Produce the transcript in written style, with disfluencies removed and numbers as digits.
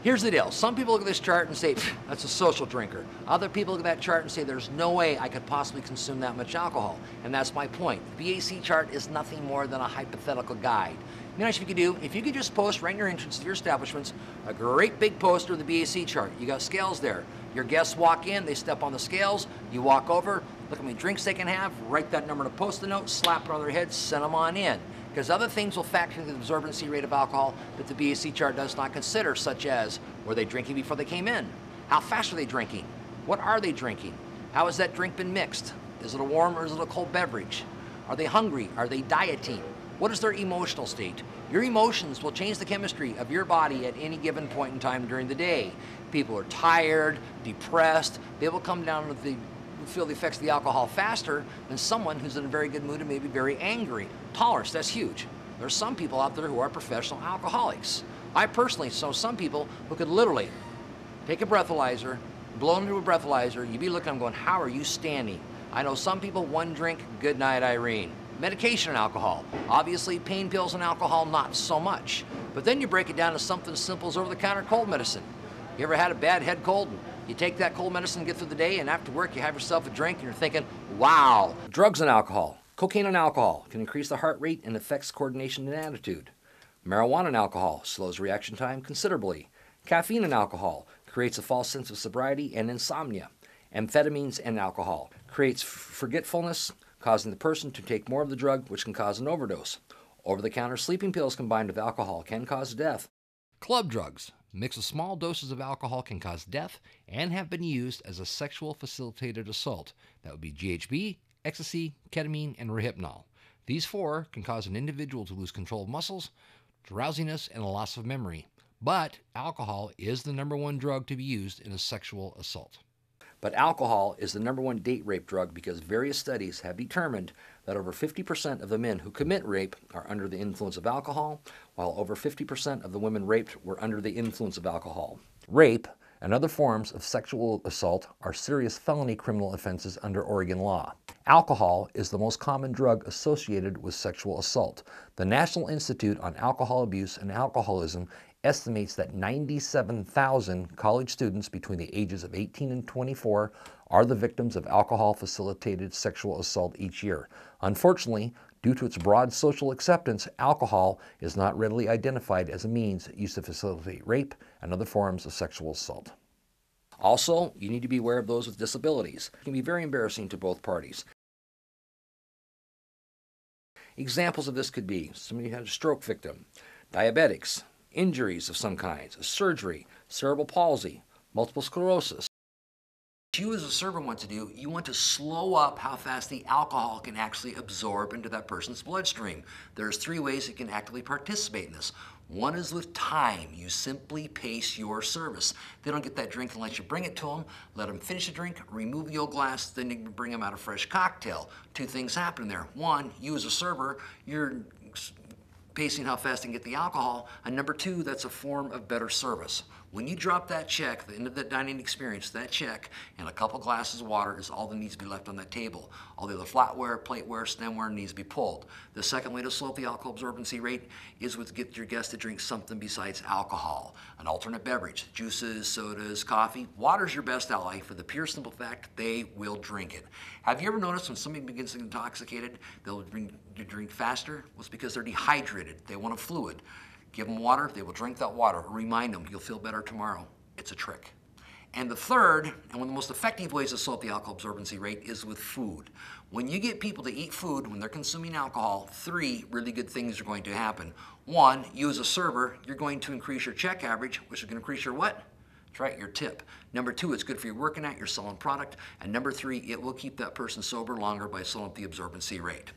Here's the deal. Some people look at this chart and say, that's a social drinker. Other people look at that chart and say, there's no way I could possibly consume that much alcohol. And that's my point. The BAC chart is nothing more than a hypothetical guide. You know what you could do? If you could just post right in your entrance to your establishments, a great big poster of the BAC chart. You got scales there. Your guests walk in, they step on the scales, you walk over, look how many drinks they can have, write that number on a post-it note, slap it on their head, send them on in. Because other things will factor into the absorbency rate of alcohol that the BAC chart does not consider, such as, were they drinking before they came in? How fast are they drinking? What are they drinking? How has that drink been mixed? Is it a warm or is it a cold beverage? Are they hungry? Are they dieting? What is their emotional state? Your emotions will change the chemistry of your body at any given point in time during the day. People are tired, depressed. They will come down with feel the effects of the alcohol faster than someone who's in a very good mood and maybe very angry. Tolerance, that's huge. There's some people out there who are professional alcoholics. I personally know some people who could literally take a breathalyzer, blow into a breathalyzer, you'd be looking at them going, how are you standing? I know some people, one drink, good night, Irene. Medication and alcohol. Obviously, pain pills and alcohol, not so much. But then you break it down to something as simple as over-the-counter cold medicine. You ever had a bad head cold? And you take that cold medicine and get through the day, and after work you have yourself a drink and you're thinking, wow. Drugs and alcohol. Cocaine and alcohol can increase the heart rate and affects coordination and attitude. Marijuana and alcohol slows reaction time considerably. Caffeine and alcohol creates a false sense of sobriety and insomnia. Amphetamines and alcohol creates forgetfulness, causing the person to take more of the drug, which can cause an overdose. Over-the-counter sleeping pills combined with alcohol can cause death. Club drugs mixed with small doses of alcohol can cause death and have been used as a sexual facilitated assault. That would be GHB, Ecstacy, Ketamine, and Rohypnol. These four can cause an individual to lose control of muscles, drowsiness, and a loss of memory. But alcohol is the #1 drug to be used in a sexual assault. But alcohol is the #1 date rape drug because various studies have determined that over 50% of the men who commit rape are under the influence of alcohol, while over 50% of the women raped were under the influence of alcohol. Rape and other forms of sexual assault are serious felony criminal offenses under Oregon law. Alcohol is the most common drug associated with sexual assault. The National Institute on Alcohol Abuse and Alcoholism estimates that 97,000 college students between the ages of 18 and 24 are the victims of alcohol-facilitated sexual assault each year. Unfortunately, due to its broad social acceptance, alcohol is not readily identified as a means used to facilitate rape and other forms of sexual assault. Also, you need to be aware of those with disabilities. It can be very embarrassing to both parties. Examples of this could be somebody who had a stroke victim, diabetics, injuries of some kinds, surgery, cerebral palsy, multiple sclerosis. What you as a server want to do, you want to slow up how fast the alcohol can actually absorb into that person's bloodstream. There's 3 ways you can actively participate in this. One is with time. You simply pace your service. They don't get that drink unless you bring it to them, let them finish the drink, remove the old glass, then you can bring them out a fresh cocktail. 2 things happen there. One, you as a server, you're pacing how fast they can get the alcohol, and number 2, that's a form of better service. When you drop that check, at the end of that dining experience, that check and a couple glasses of water is all that needs to be left on that table. All the other flatware, plateware, stemware needs to be pulled. The second way to slow up the alcohol absorbency rate is with get your guests to drink something besides alcohol. An alternate beverage, juices, sodas, coffee. Water's your best ally for the pure simple fact they will drink it. Have you ever noticed when somebody begins to get intoxicated, they'll drink faster? Well, it's because they're dehydrated. They want a fluid. Give them water, they will drink that water. Remind them, you'll feel better tomorrow. It's a trick. And the third, and one of the most effective ways to slow up the alcohol absorbency rate is with food. When you get people to eat food when they're consuming alcohol, 3 really good things are going to happen. 1, you as a server, you're going to increase your check average, which is going to increase your what? That's right, your tip. Number 2, it's good for your working out, your selling product. And number 3, it will keep that person sober longer by slowing up the absorbency rate.